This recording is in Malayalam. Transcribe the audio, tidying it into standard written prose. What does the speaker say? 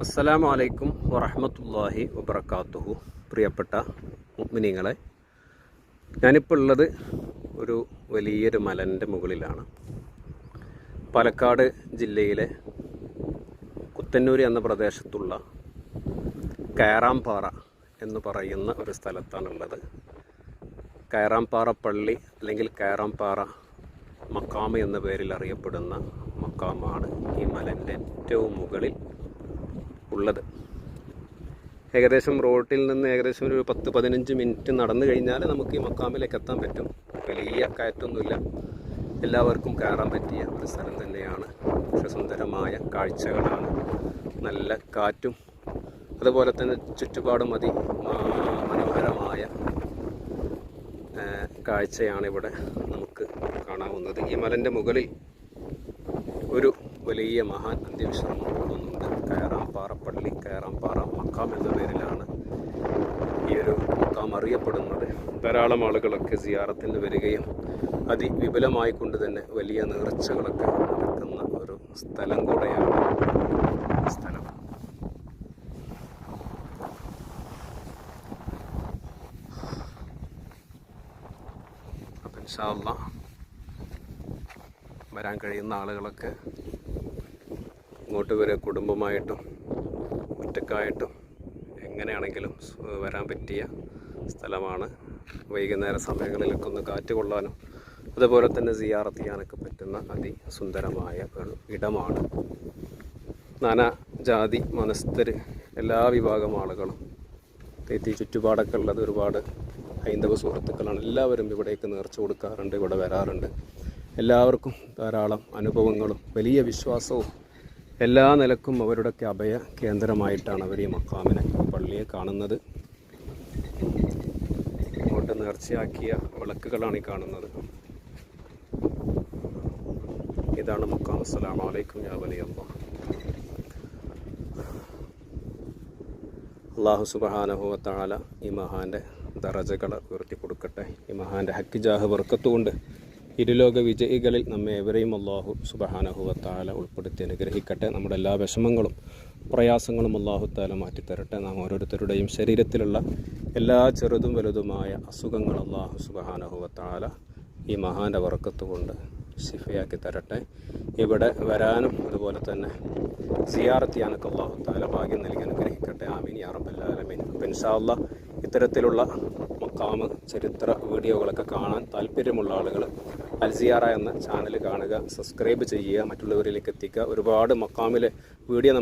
അസ്സലാമു അലൈക്കും വറഹ്മത്തുള്ളാഹി വബറകാതുഹു. പ്രിയപ്പെട്ട മുഅ്മിനീങ്ങളെ, ഞാനിപ്പോൾ ഉള്ളത് ഒരു വലിയൊരു മലൻ്റെ മുകളിലാണ്. പാലക്കാട് ജില്ലയിലെ കുത്തന്നൂർ എന്ന പ്രദേശത്തുള്ള കയറാംപാറ എന്ന് പറയുന്ന ഒരു സ്ഥലത്താണുള്ളത്. കയറാംപാറ പള്ളി അല്ലെങ്കിൽ കയറാംപാറ മക്കാമ് എന്ന പേരിൽ അറിയപ്പെടുന്ന മക്കാമാണ് ഈ മലൻ്റെ ഏറ്റവും മുകളിൽ ഉള്ളത്. ഏകദേശം റോഡിൽ നിന്ന് ഏകദേശം ഒരു 10-15 മിനിറ്റ് നടന്നു കഴിഞ്ഞാൽ നമുക്ക് ഈ മക്കാമിലേക്ക് എത്താൻ പറ്റും. വലിയ കയറ്റമൊന്നുമില്ല, എല്ലാവർക്കും കയറാൻ പറ്റിയ ഒരു സ്ഥലം തന്നെയാണ്. പക്ഷെ സുന്ദരമായ കാഴ്ചകളാണ്, നല്ല കാറ്റും അതുപോലെ തന്നെ ചുറ്റുപാടും മനോഹരമായ കാഴ്ചയാണ് ഇവിടെ നമുക്ക് കാണാവുന്നത്. ഈ മലൻ്റെ മുകളിൽ ഒരു വലിയ മഹാൻ അന്ത്യവിശ്രമം കൊള്ളുന്നുണ്ട്. കയറാംപാറ പള്ളി, കയറാംപാറ മക്കാം എന്ന പേരിലാണ് ഈ ഒരു മക്കാം അറിയപ്പെടുന്നത്. ധാരാളം ആളുകളൊക്കെ സിയാറത്തിന് വരികയും അതിവിപുലമായിക്കൊണ്ട് തന്നെ വലിയ നേർച്ചകളൊക്കെ നടക്കുന്ന ഒരു സ്ഥലം കൂടെയാണ് സ്ഥലം. അപ്പം ഇൻഷാ അല്ലാഹ് വരാൻ കഴിയുന്ന ആളുകളൊക്കെ ഇങ്ങോട്ട് വരെ കുടുംബമായിട്ടും ഒറ്റക്കായിട്ടും എങ്ങനെയാണെങ്കിലും വരാൻ പറ്റിയ സ്ഥലമാണ്. വൈകുന്നേര സമയങ്ങളിലൊക്കെ ഒന്ന് കാറ്റ് കൊള്ളാനും അതുപോലെ തന്നെ സിയാറത്ത് ചെയ്യാനൊക്കെ പറ്റുന്ന അതിസുന്ദരമായ ഒരു ഇടമാണ്. നാനാ ജാതി മനസ്ഥര് എല്ലാ വിഭാഗം ആളുകളും ഈ ചുറ്റുപാടൊക്കെ ഉള്ളത് ഒരുപാട് ഹൈന്ദവ സുഹൃത്തുക്കളാണ്. എല്ലാവരും ഇവിടേക്ക് നേർച്ച കൊടുക്കാറുണ്ട്, ഇവിടെ വരാറുണ്ട്. എല്ലാവർക്കും ധാരാളം അനുഭവങ്ങളും വലിയ വിശ്വാസവും എല്ലാ നിലക്കും അവരുടെയൊക്കെ അഭയ കേന്ദ്രമായിട്ടാണ് അവർ ഈ മക്കാമിനെ പള്ളിയെ കാണുന്നത്. അങ്ങോട്ട് നേർച്ചയാക്കിയ വിളക്കുകളാണ് ഈ കാണുന്നത്. ഇതാണ് മക്കാം. അസ്സലാമു അലൈക്കും യാ വലി അല്ലാഹ്. അല്ലാഹു സുബ്ഹാനഹു വ തആല ഈ മഹാന്റെ ദറജകൾ ഉയർത്തി കൊടുക്കട്ടെ. ഈ മഹാന്റെ ഹക്ക് ജാഹ് ബർക്കത്തുകൊണ്ട് ഇരുലോക വിജയികളിൽ നമ്മെ എവരെയും അല്ലാഹു സുബ്ഹാനഹു വ തആല ഉൾപ്പെടുത്തി അനുഗ്രഹിക്കട്ടെ. നമ്മുടെ എല്ലാ വിഷമങ്ങളും പ്രയാസങ്ങളും അല്ലാഹു തആല മാറ്റിത്തരട്ടെ. നാം ഓരോരുത്തരുടെയും ശരീരത്തിലുള്ള എല്ലാ ചെറുതും വലുതുമായ അസുഖങ്ങൾ അല്ലാഹു സുബ്ഹാനഹു വ തആല ഈ മഹാൻ്റെ ബർക്കത്ത് കൊണ്ട് ശിഫയാക്കി തരട്ടെ. ഇവിടെ വരാനും അതുപോലെ തന്നെ സിയാറത്ത് ചെയ്യാനൊക്കെ അല്ലാഹു തആല ഭാഗ്യം നൽകി അനുഗ്രഹിക്കട്ടെ. ആമീൻ യാ റബ്ബൽ ആലമീൻ. അപ്പോൾ ഇൻഷാ അല്ലാഹ് ഇത്തരത്തിലുള്ള മക്കാമ് ചരിത്ര വീഡിയോകളൊക്കെ കാണാൻ താല്പര്യമുള്ള ആളുകൾ അൽസിയാറ എന്ന ചാനൽ കാണുക, സബ്സ്ക്രൈബ് ചെയ്യുക, മറ്റുള്ളവരിലേക്ക് എത്തിക്കുക. ഒരുപാട് മക്കാമിലെ വീഡിയോ